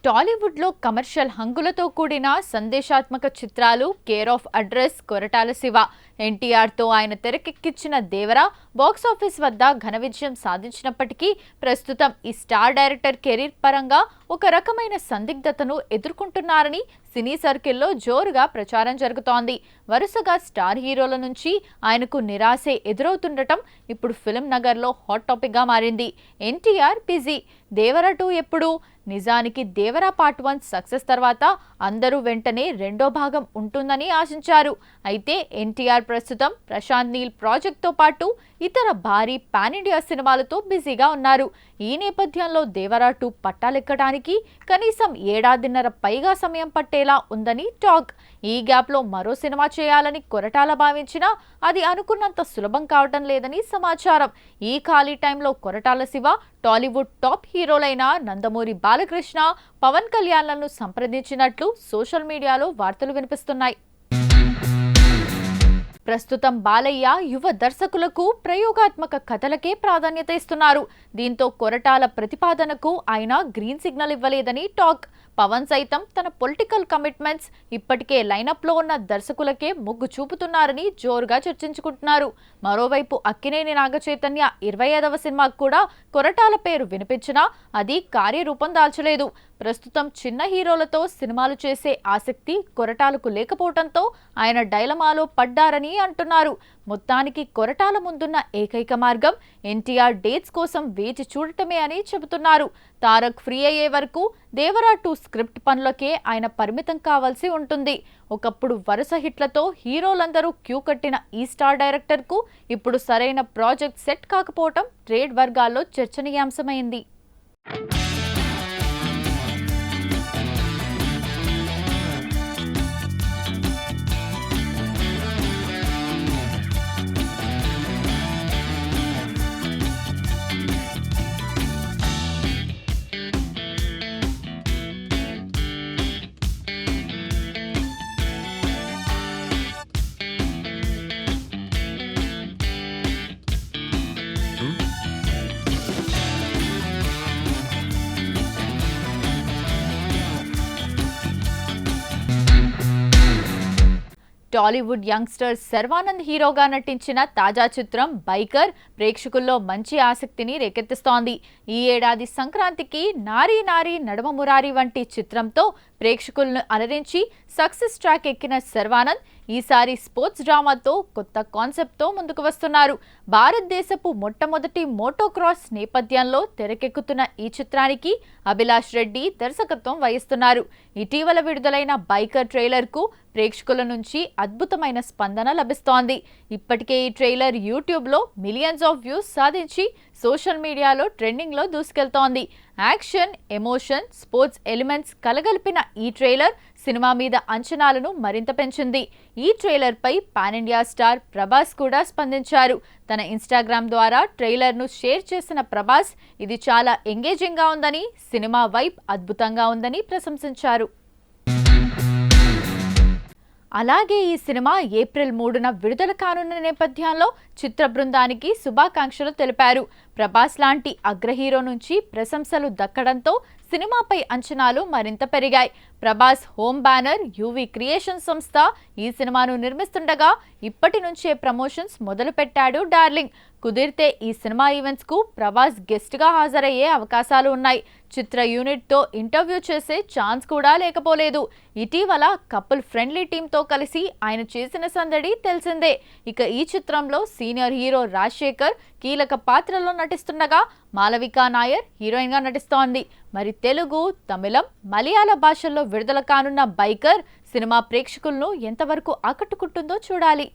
టాలీవుడ్లో కమర్షియల్ హంగులతో కూడిన సందేశాత్మక చిత్రాలు care of address, Koratala Siva. ఎన్టీఆర్తో ఆయన తెరకెక్కించిన దేవర బాక్సాఫీస్ వద్ద ఘన విజయం సాధించినప్పటికీ ప్రస్తుతం ఈ స్టార్ డైరెక్టర్ కెరీర్ పరంగా ఒక రకమైన సందిగ్ధతను ఎదుర్కొంటున్నారని సినీ సర్కిల్లో జోరుగా ప్రచారం జరుగుతోంది. వరుసగా స్టార్ హీరోల నుంచి ఆయనకు నిరాశే ఎదురవుతుండటం ఇప్పుడు ఫిల్మ్ నగర్లో హాట్ టాపిక్గా మారింది. ఎన్టీఆర్ బిజీ, దేవర 2 ఎప్పుడు? నిజానికి దేవర పార్ట్ 1 సక్సెస్ తర్వాత అందరూ వెంటనే రెండో భాగం ఉంటుందని ఆశించారు. అయితే ఎన్టీఆర్ ప్రస్తుతం ప్రశాంత్ నీల్ ప్రాజెక్ట్తో పాటు ఇతర భారీ పాన్ ఇండియా సినిమాలతో బిజీగా ఉన్నారు. ఈ నేపథ్యంలో దేవర 2 పట్టాలెక్కడానికి కనీసం ఏడాదిన్నర పైగా సమయం పట్టేలా ఉందని టాక్. ఈ గ్యాప్లో మరో సినిమా చేయాలని కొరటాల భావించినా అది అనుకున్నంత సులభం కావటం లేదని సమాచారం. ఈ ఖాళీ టైంలో Koratala Shiva Tollywood top హీరోలైన Nandamuri Balakrishna, Pawan కళ్యాణ్లను సంప్రదించినట్లు social మీడియాలో వార్తలు వినిపిస్తున్నాయి. ప్రస్తుతం బాలయ్య యువ దర్శకులకు ప్రయోగాత్మక కథలకే ప్రాధాన్యత ఇస్తున్నారు. దీంతో కొరటాల ప్రతిపాదనకు ఆయన గ్రీన్ సిగ్నల్ ఇవ్వలేదని టాక్. పవన్ సైతం తన పొలిటికల్ కమిట్మెంట్స్ ఇప్పటికే లైనప్లో ఉన్న దర్శకులకే మొగ్గు చూపుతున్నారని జోరుగా చర్చించుకుంటున్నారు. మరోవైపు అక్కినేని నాగచైతన్య 25వ సినిమాకు కూడా కొరటాల పేరు వినిపించినా అది కార్యరూపం దాల్చలేదు. ప్రస్తుతం చిన్న హీరోలతో సినిమాలు చేసే ఆసక్తి కొరటాలకు లేకపోవడంతో ఆయన డైలమాలో పడ్డారని అంటున్నారు. మొత్తానికి కొరటాల ముందున్న ఏకైక మార్గం ఎన్టీఆర్ డేట్స్ కోసం వేచి చూడటమే అని చెబుతున్నారు. తారక్ ఫ్రీ అయ్యే వరకు దేవర 2 స్క్రిప్ట్ పనులకే ఆయన పరిమితం కావాల్సి ఉంటుంది. ఒకప్పుడు వరుస హిట్లతో హీరోలందరూ క్యూ కట్టిన ఈ స్టార్ డైరెక్టర్కు ఇప్పుడు సరైన ప్రాజెక్ట్ సెట్ కాకపోవటం ట్రేడ్ వర్గాల్లో చర్చనీయాంశమైంది. టాలీవుడ్ యంగ్స్టర్ శర్వానంద్ హీరోగా నటించిన తాజా చిత్రం బైకర్ ప్రేక్షకుల్లో మంచి ఆసక్తిని రేకెత్తిస్తోంది. ఈ ఏడాది సంక్రాంతికి నారీ నారీ నడుమ మురారి వంటి చిత్రంతో ప్రేక్షకులను అలరించి సక్సెస్ ట్రాక్ ఎక్కిన శర్వానంద్ ఈసారి స్పోర్ట్స్ డ్రామాతో కొత్త కాన్సెప్ట్తో ముందుకు వస్తున్నారు. భారతదేశపు మొట్టమొదటి మోటోక్రాస్ నేపథ్యంలో తెరకెక్కుతున్న ఈ చిత్రానికి అభిలాష్ రెడ్డి దర్శకత్వం వహిస్తున్నారు. ఇటీవల విడుదలైన బైకర్ ట్రైలర్కు ప్రేక్షకుల నుంచి అద్భుతమైన స్పందన లభిస్తోంది. ఇప్పటికే ఈ ట్రైలర్ యూట్యూబ్లో మిలియన్స్ ఆఫ్ వ్యూస్ సాధించి సోషల్ మీడియాలో ట్రెండింగ్లో దూసుకెళ్తోంది. యాక్షన్, ఎమోషన్, స్పోర్ట్స్ ఎలిమెంట్స్ కలగలిపిన ఈ ట్రైలర్ సినిమా మీద అంచనాలను మరింత పెంచింది. ఈ ట్రైలర్పై పాన్ ఇండియా స్టార్ ప్రభాస్ కూడా స్పందించారు. తన ఇన్స్టాగ్రామ్ ద్వారా ట్రైలర్ను షేర్ చేసిన ప్రభాస్ ఇది చాలా ఎంగేజింగ్గా ఉందని, సినిమా వైబ్ అద్భుతంగా ఉందని ప్రశంసించారు. అలాగే ఈ సినిమా ఏప్రిల్ 3న విడుదల కానున్న నేపథ్యంలో చిత్ర బృందానికి శుభాకాంక్షలు తెలిపారు. ప్రభాస్ లాంటి అగ్ర హీరో నుంచి ప్రశంసలు దక్కడంతో సినిమాపై అంచనాలు మరింత పెరిగాయి. Prabhas home banner UV creation సంస్థ ఈ సినిమాను నిర్మిస్తుండగా ఇప్పటి నుంచే ప్రమోషన్స్ మొదలుపెట్టాడు డార్లింగ్. కుదిరితే ఈ సినిమా ఈవెంట్స్కు ప్రభాస్ గెస్ట్గా హాజరయ్యే అవకాశాలు ఉన్నాయి. చిత్ర యూనిట్తో ఇంటర్వ్యూ చేసే ఛాన్స్ కూడా లేకపోలేదు. ఇటీవల కపుల్ ఫ్రెండ్లీ టీంతో కలిసి ఆయన చేసిన సందడి తెలిసిందే. ఇక ఈ చిత్రంలో సీనియర్ హీరో రాజశేఖర్ కీలక పాత్రలో నటిస్తుండగా మాలవికా నాయర్ హీరోయిన్గా నటిస్తోంది. మరి తెలుగు, తమిళం, మలయాళ భాషల్లో విడుదల కానున్న బైకర్ సినిమా ప్రేక్షకులను ఎంతవరకు ఆకట్టుకుంటుందో చూడాలి.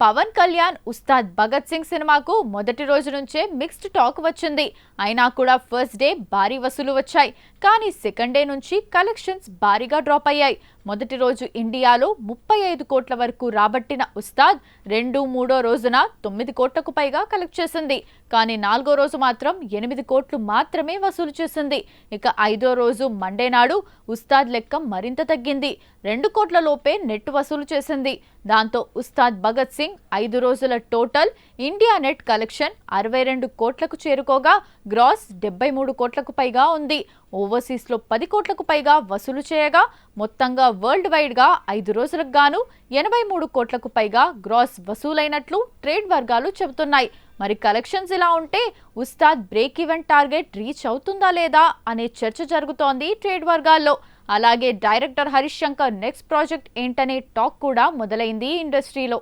పవన్ కళ్యాణ్ ఉస్తాద్ భగత్ సింగ్ సినిమాకు మొదటి రోజు నుంచే మిక్స్డ్ టాక్ వచ్చింది. అయినా కూడా ఫస్ట్ డే భారీ వసూలు వచ్చాయి. కానీ సెకండ్ డే నుంచి కలెక్షన్స్ భారీగా డ్రాప్ అయ్యాయి. మొదటి రోజు ఇండియాలో 35 కోట్ల వరకు రాబట్టిన ఉస్తాద్ 2-3 రోజున 9 కోట్లకు పైగా కలెక్ట్ చేసింది. కానీ 4వ రోజు మాత్రం 8 కోట్లు మాత్రమే వసూలు చేసింది. ఇక 5వ రోజు మండే నాడు ఉస్తాద్ లెక్క మరింత తగ్గింది. 2 కోట్ల లోపే నెట్ వసూలు చేసింది. దాంతో ఉస్తాద్ భగత్ సింగ్ 5 రోజుల టోటల్ ఇండియా నెట్ కలెక్షన్ 62 కోట్లకు చేరుకోగా గ్రాస్ 73 కోట్లకు పైగా ఉంది. ఓవర్సీస్లో 10 కోట్లకు పైగా వసూలు చేయగా మొత్తంగా వరల్డ్ వైడ్గా 5 రోజులకు గాను 83 కోట్లకు పైగా గ్రాస్ వసూలైనట్లు ట్రేడ్ వర్గాలు చెబుతున్నాయి. మరి కలెక్షన్స్ ఇలా ఉంటే Ustaad break even target reach అవుతుందా లేదా అనే చర్చ జరుగుతోంది ట్రేడ్ వర్గాల్లో. అలాగే director Harish Shankar next project ఏంటనే టాక్ కూడా మొదలైంది ఇండస్ట్రీలో.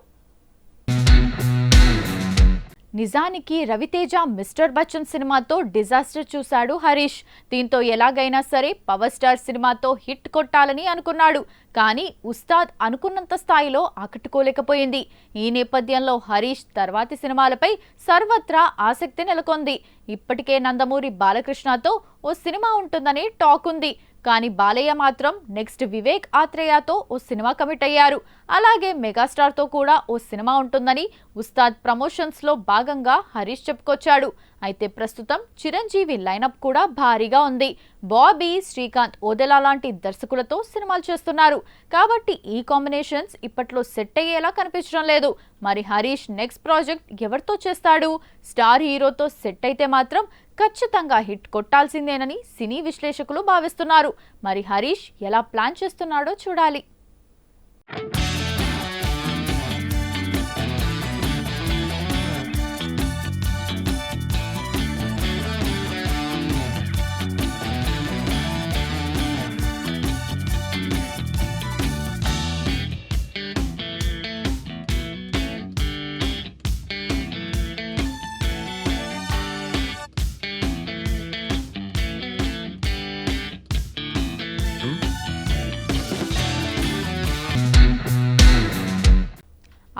నిజానికి రవితేజ మిస్టర్ బచ్చన్ సినిమాతో డిజాస్టర్ చూశాడు హరీష్. దీంతో ఎలాగైనా సరే పవర్ స్టార్ సినిమాతో హిట్ కొట్టాలని అనుకున్నాడు. కానీ ఉస్తాద్ అనుకున్నంత స్థాయిలో ఆకట్టుకోలేకపోయింది. ఈ నేపథ్యంలో హరీష్ తర్వాతి సినిమాలపై సర్వత్రా ఆసక్తి నెలకొంది. ఇప్పటికే నందమూరి బాలకృష్ణతో ఓ సినిమా ఉంటుందని టాక్ ఉంది. కానీ బాలయ్య మాత్రం నెక్స్ట్ వివేక్ ఆత్రేయతో ఓ సినిమా కమిట్ అయ్యారు. అలాగే మెగాస్టార్తో కూడా ఓ సినిమా ఉంటుందని ఉస్తాద్ ప్రమోషన్స్లో భాగంగా హరీష్ చెప్పుకొచ్చాడు. అయితే ప్రస్తుతం చిరంజీవి లైనప్ కూడా భారీగా ఉంది. బాబీ, శ్రీకాంత్, ఓదెలా లాంటి దర్శకులతో సినిమాలు చేస్తున్నారు. కాబట్టి ఈ కాంబినేషన్స్ ఇప్పట్లో సెట్ అయ్యేలా కనిపించడం లేదు. మరి హరీష్ నెక్స్ట్ ప్రాజెక్ట్ ఎవరితో చేస్తాడు? స్టార్ హీరోతో సెట్ అయితే మాత్రం ఖచ్చితంగా హిట్ కొట్టాల్సిందేనని సినీ విశ్లేషకులు భావిస్తున్నారు. మరి హరీష్ ఎలా ప్లాన్ చేస్తున్నాడో చూడాలి.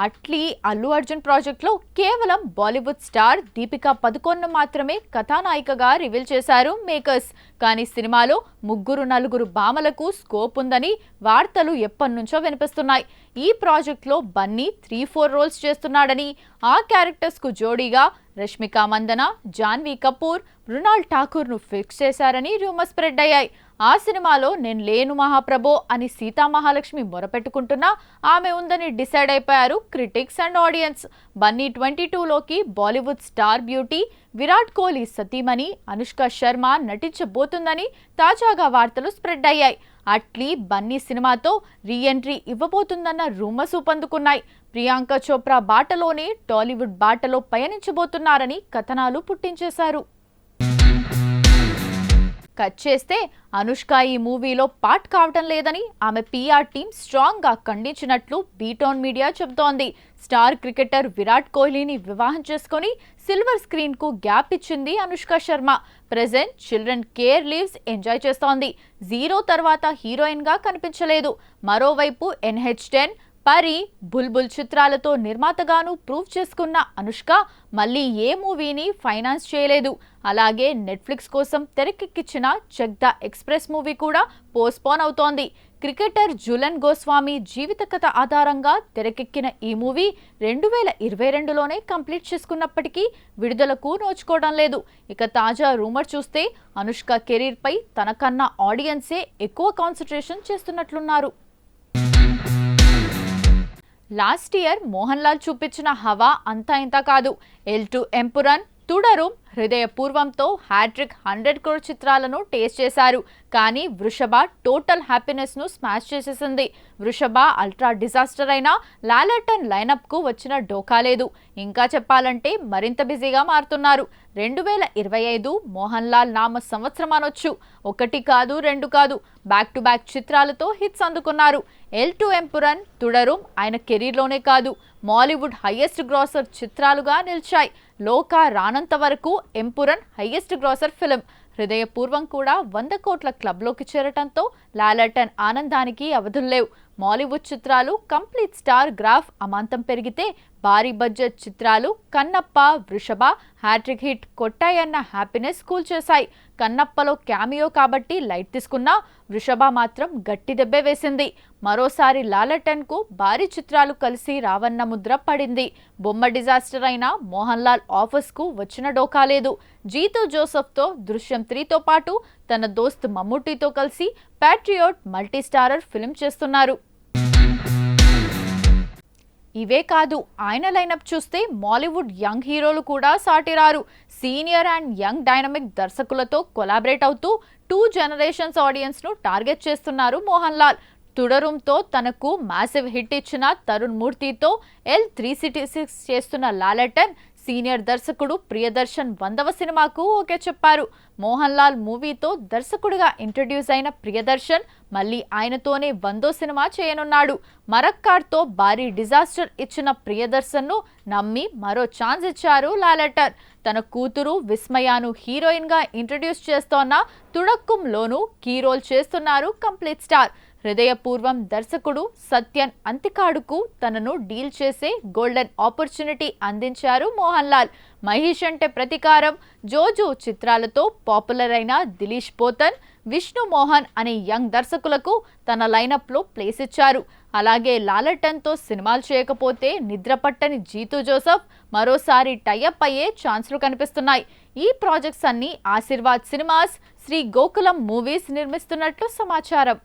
అట్లీ అల్లు అర్జున్ ప్రాజెక్ట్లో కేవలం బాలీవుడ్ స్టార్ దీపికా పదుకొన్ను మాత్రమే కథానాయికగా రివీల్ చేశారు మేకర్స్. కానీ సినిమాలో 3-4 భామలకు స్కోప్ ఉందని వార్తలు ఎప్పటినుంచో వినిపిస్తున్నాయి. ఈ ప్రాజెక్ట్లో బన్నీ 3-4 రోల్స్ చేస్తున్నాడని, ఆ క్యారెక్టర్స్కు జోడీగా రష్మిక మందన, జాన్వీ కపూర్, మృణాల్ ఠాకూర్ను ఫిక్స్ చేశారని రూమర్స్ స్ప్రెడ్ అయ్యాయి. ఆ సినిమాలో నేను లేను మహాప్రభో అని సీతామహాలక్ష్మి మొరపెట్టుకుంటున్నా ఆమె ఉందని డిసైడ్ అయిపోయారు క్రిటిక్స్ అండ్ ఆడియన్స్. బన్నీ 22లోకి బాలీవుడ్ స్టార్ బ్యూటీ విరాట్ కోహ్లీ సతీమణి అనుష్క శర్మ నటించబోతుందని తాజాగా వార్తలు స్ప్రెడ్ అయ్యాయి. అట్లీ బన్నీ సినిమాతో రీఎంట్రీ ఇవ్వబోతుందన్న రూమర్స్ ఊపందుకున్నాయి. ప్రియాంక చోప్రా బాటలోనే టాలీవుడ్ బాటలో పయనించబోతున్నారని కథనాలు పుట్టించేశారు. కట్ చేస్తే అనుష్క ఈ మూవీలో పార్ట్ కావటం లేదని ఆమె పీఆర్ టీం స్ట్రాంగ్గా ఖండించినట్లు బీటౌన్ మీడియా చెబుతోంది. స్టార్ క్రికెటర్ విరాట్ కోహ్లీని వివాహం చేసుకుని సిల్వర్ స్క్రీన్కు గ్యాప్ ఇచ్చింది Anushka Sharma. Present children care leaves enjoy చేస్తోంది. 0 తర్వాత హీరోయిన్గా కనిపించలేదు. మరోవైపు NH10, పరి, బుల్బుల్ చిత్రాలతో నిర్మాతగాను ప్రూవ్ చేసుకున్న అనుష్క మళ్ళీ ఏ మూవీని ఫైనాన్స్ చేయలేదు. అలాగే నెట్ఫ్లిక్స్ కోసం తెరకెక్కించిన చెక్ ద ఎక్స్ప్రెస్ మూవీ కూడా పోస్ట్పోన్ అవుతోంది. క్రికెటర్ జులన్ గోస్వామి జీవిత కథ ఆధారంగా తెరకెక్కిన ఈ మూవీ 2022లోనే కంప్లీట్ చేసుకున్నప్పటికీ విడుదలకు నోచుకోవడం లేదు. ఇక తాజా రూమర్ చూస్తే అనుష్క కెరీర్పై తనకన్నా ఆడియన్సే ఎక్కువ కాన్సంట్రేషన్ చేస్తున్నట్లున్నారు. లాస్ట్ ఇయర్ మోహన్ లాల్ చూపించిన హవా అంతా ఇంత కాదు. L2 ఎంపురన్, తుడరు, హృదయపూర్వంతో హ్యాట్రిక్ 100 crore చిత్రాలను టేస్ట్ చేశారు. కానీ వృషభ టోటల్ హ్యాపీనెస్ను స్మాష్ చేసేసింది. వృషభ అల్ట్రా డిజాస్టర్ అయినా లాలెటన్ లైనప్కు వచ్చిన డోకా లేదు. ఇంకా చెప్పాలంటే మరింత బిజీగా మారుతున్నారు. 2025 మోహన్ లాల్ నామ సంవత్సరం అనొచ్చు. 1 కాదు 2 కాదు, బ్యాక్ టు బ్యాక్ చిత్రాలతో హిట్స్ అందుకున్నారు. L2 ఎంపురన్, తుడరు ఆయన కెరీర్లోనే కాదు మాలీవుడ్ హైయెస్ట్ గ్రాసర్ చిత్రాలుగా నిలిచాయి. లోకా రానంత వరకు ఎంపురన్ హైయెస్ట్ గ్రాసర్ ఫిలిం. హృదయపూర్వం కూడా 100 కోట్ల క్లబ్లోకి చేరటంతో లాలెటన్ ఆనందానికి అవధుల్లేవు. మాలీవుడ్ చిత్రాలు కంప్లీట్ స్టార్ గ్రాఫ్ అమాంతం పెరిగితే భారీ బడ్జెట్ చిత్రాలు కన్నప్ప, వృషభ హ్యాట్రిక్ హిట్ కొట్టాయన్న హ్యాపీనెస్ కూల్ చేశాయి. కన్నప్పలో క్యామియో కాబట్టి లైట్ తీసుకున్నా వృషభ మాత్రం గట్టి దెబ్బే వేసింది. మరోసారి లాలెటన్కు భారీ చిత్రాలు కలిసి రావన్న ముద్ర పడింది. బొమ్మ డిజాస్టర్ అయిన మోహన్ లాల్ ఆఫర్స్కు వచ్చిన డోకా లేదు. జీతూ జోసెఫ్తో దృశ్యం 3తో పాటు తన దోస్త్ మమ్ముట్టితో కలిసి ప్యాట్రియాట్ మల్టీ స్టారర్ ఫిల్మ్ చేస్తున్నారు. ఇవే కాదు, ఆయన లైనప్ చూస్తే మాలీవుడ్ యంగ్ హీరోలు కూడా సాటిరారు. సీనియర్ అండ్ యంగ్ డైనమిక్ దర్శకులతో కొలాబరేట్ అవుతూ 2 జనరేషన్స్ ఆడియన్స్ ను టార్గెట్ చేస్తున్నారు మోహన్ లాల్. తుడరుంతో తనకు మ్యాసివ్ హిట్ ఇచ్చిన తరుణ్ మూర్తితో L366 చేస్తున్న లాలెటన్ సీనియర్ దర్శకుడు ప్రియదర్శన్ 100వ సినిమాకు ఓకే చెప్పారు. మోహన్ లాల్ మూవీతో దర్శకుడిగా ఇంట్రడ్యూస్ అయిన ప్రియదర్శన్ మళ్ళీ ఆయనతోనే 100వ సినిమా చేయనున్నాడు. మరక్కాడ్తో భారీ డిజాస్టర్ ఇచ్చిన ప్రియదర్శన్ ను నమ్మి మరో ఛాన్స్ ఇచ్చారు లాలెటర్. తన కూతురు విస్మయాను హీరోయిన్ గా ఇంట్రడ్యూస్ చేస్తోన్న తుడక్కుంలోనూ కీ రోల్ చేస్తున్నారు కంప్లీట్ స్టార్. హృదయపూర్వం దర్శకుడు సత్యన్ అంతికాడుకు తనను డీల్ చేసే గోల్డెన్ ఆపర్చునిటీ అందించారు మోహన్ లాల్. మహేష్ అంటే ప్రతీకారం, జోజు చిత్రాలతో పాపులర్ అయిన దిలీష్ పోతన్, విష్ణు మోహన్ అనే యంగ్ దర్శకులకు తన లైనప్లో ప్లేస్ ఇచ్చారు. అలాగే లాలెటన్తో సినిమాలు చేయకపోతే నిద్రపట్టని జీతూ జోసెఫ్ మరోసారి టైఅప్ అయ్యే ఛాన్సులు కనిపిస్తున్నాయి. ఈ ప్రాజెక్ట్స్ అన్ని ఆశీర్వాద్ సినిమాస్, శ్రీ గోకులం మూవీస్ నిర్మిస్తున్నట్లు సమాచారం.